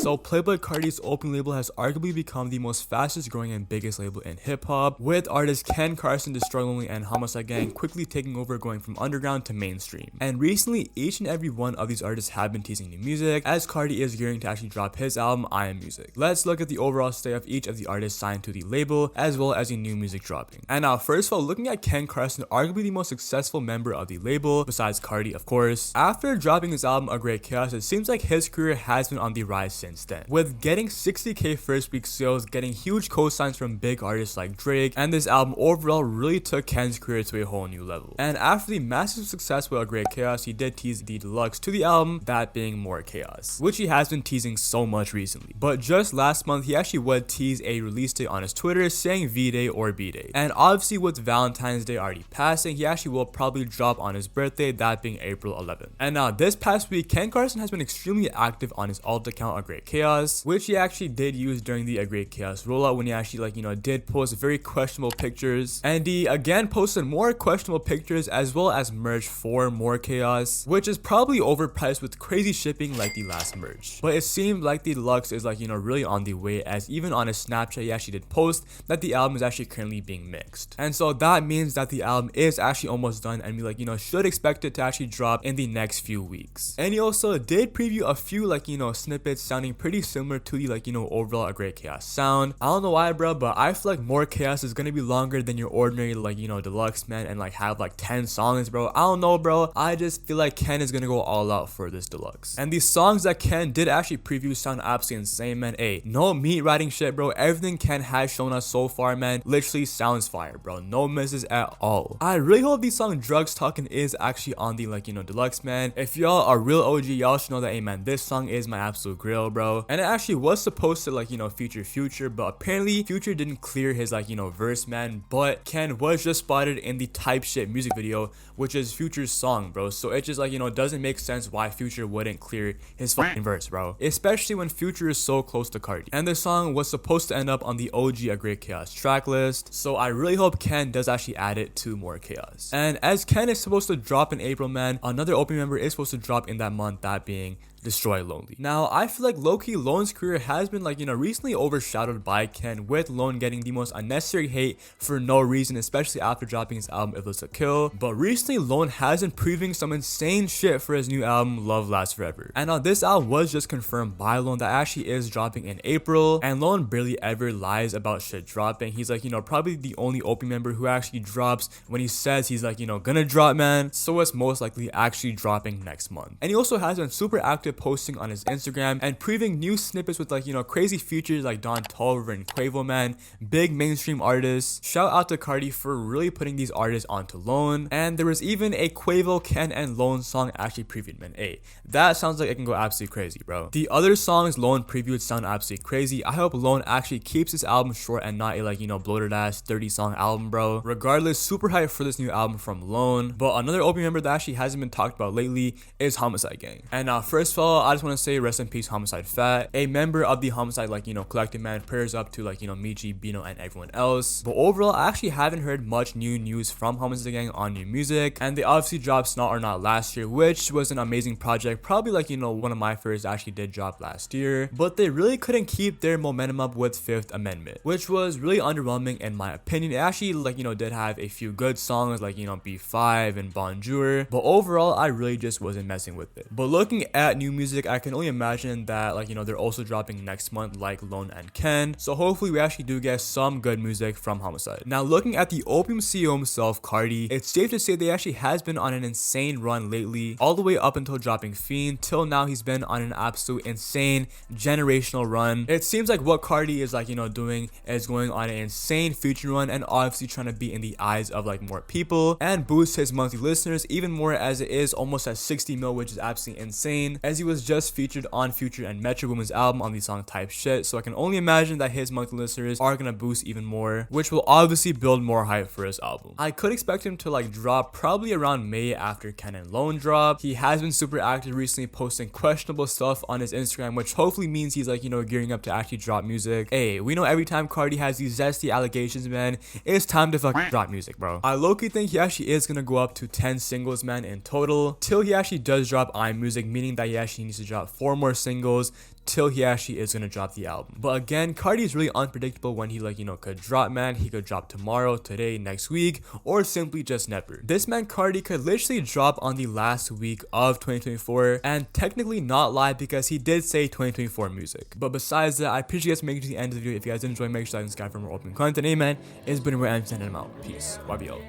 So Playboi Cartis Opium label has arguably become the most fastest growing and biggest label in hip hop, with artists Carson, Destroy Lonely, and Homicide Gang quickly taking over, going from underground to mainstream. And recently, each and every one of these artists have been teasing new music, as Carti is gearing to actually drop his album I Am Music. Let's look at the overall state of each of the artists signed to the label, as well as the new music dropping. And now, first of all, looking at Carson, arguably the most successful member of the label, besides Carti of course. After dropping his album A Great Chaos, it seems like his career has been on the rise since then, with getting 60k first week sales, getting huge co-signs from big artists like Drake, and this album overall really took Ken's career to a whole new level. And after the massive success with A Great Chaos, he did tease the deluxe to the album, that being More Chaos, which he has been teasing so much recently. But just last month, he actually would tease a release date on his Twitter, saying V-Day or B-Day. And obviously with Valentine's Day already passing, he actually will probably drop on his birthday, that being April 11th. And now this past week, Carson has been extremely active on his alt account A Great Chaos, which he actually did use during the A Great Chaos rollout, when he actually did post very questionable pictures. And he again posted more questionable pictures as well as merch for More Chaos, which is probably overpriced with crazy shipping like the last merch. But it seemed like the deluxe is really on the way, as even on his Snapchat he actually did post that the album is actually currently being mixed. And so that means that the album is actually almost done, and we should expect it to actually drop in the next few weeks. And he also did preview a few snippets sounding pretty similar to the overall A Great Chaos sound. I don't know why, bro, but I feel like More Chaos is gonna be longer than your ordinary deluxe, man, and have 10 songs, bro. I don't know, bro. I just feel like Ken is gonna go all out for this deluxe. And these songs that Ken did actually preview sound absolutely insane, man. Hey, no meat writing shit, bro. Everything Ken has shown us so far, man, literally sounds fire, bro. No misses at all. I really hope these song Drugs Talking is actually on the deluxe, man. If y'all are real OG, y'all should know that, hey man, this song is my absolute grill, bro. And it actually was supposed to feature Future, but apparently Future didn't clear his verse, man. But Ken was just spotted in the Type Shit music video, which is Future's song, bro. So it just doesn't make sense why Future wouldn't clear his fucking verse, bro, especially when Future is so close to Carti. And the song was supposed to end up on the OG A Great Chaos track list, so I really hope Ken does actually add it to More Chaos. And as Ken is supposed to drop in April, man, another Opium member is supposed to drop in that month, that being Destroy Lonely. Now, I feel like low-key Lone's career has been recently overshadowed by Ken, with Lone getting the most unnecessary hate for no reason, especially after dropping his album If It's a Kill. But recently Lone has been previewing some insane shit for his new album Love Lasts Forever. And now this album was just confirmed by Lone that actually is dropping in April, and Lone barely ever lies about shit dropping. He's probably the only Opium member who actually drops when he says he's gonna drop, man. So it's most likely actually dropping next month. And he also has been super active posting on his Instagram and previewing new snippets with crazy features like Don Tolliver and Quavo, man, big mainstream artists. Shout out to Carti for really putting these artists onto Lone. And there was even a Quavo, Ken, and Lone song actually previewed, man. Hey, that sounds like it can go absolutely crazy, bro. The other songs Lone previewed sound absolutely crazy. I hope Lone actually keeps this album short and not a bloated ass 30 song album, bro. Regardless, super hyped for this new album from Lone. But another Opium member that actually hasn't been talked about lately is Homicide Gang. And first of all, I just want to say rest in peace Homicide Fat, a member of the Homicide collective, man. Prayers up to Michi, Bino, and everyone else. But overall, I actually haven't heard much new news from Homicide Gang on new music, and they obviously dropped Snot or Not last year, which was an amazing project, probably one of my first actually did drop last year. But they really couldn't keep their momentum up with Fifth Amendment, which was really underwhelming in my opinion. It actually did have a few good songs B5 and Bonjour, but overall I really just wasn't messing with it. But looking at new music, I can only imagine that they're also dropping next month like Lone and Ken, so hopefully we actually do get some good music from Homicide. Now looking at the Opium CEO himself, Carti, it's safe to say they actually has been on an insane run lately, all the way up until dropping Fiend. Till now he's been on an absolute insane generational run. It seems like what Carti is doing is going on an insane feature run, and obviously trying to be in the eyes of more people and boost his monthly listeners even more, as it is almost at 60 mil, which is absolutely insane, as he was just featured on Future and Metro Boomin's album on the song Type Shit. So I can only imagine that his monthly listeners are gonna boost even more, which will obviously build more hype for his album. I could expect him to drop probably around May after Ken and Lone drop. He has been super active recently, posting questionable stuff on his Instagram, which hopefully means he's gearing up to actually drop music. Hey, we know every time Carti has these zesty allegations, man, it's time to fucking drop music, bro. I low-key think he actually is gonna go up to 10 singles, man, in total, till he actually does drop I Am Music, meaning that he actually needs to drop 4 more singles till he actually is gonna drop the album. But again, Carti is really unpredictable when he could drop, man. He could drop tomorrow, today, next week, or simply just never. This man Carti could literally drop on the last week of 2024 and technically not lie because he did say 2024 music. But besides that, I appreciate you guys making it to the end of the video. If you guys enjoy, make sure to like and subscribe for more open content. Amen. It's been where I'm sending them out. Peace. YBO.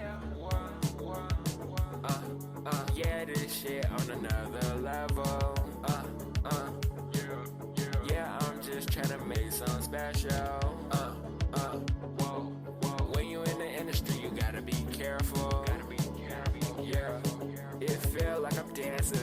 Yeah, this shit on another level. Yeah, I'm just trying to make something special.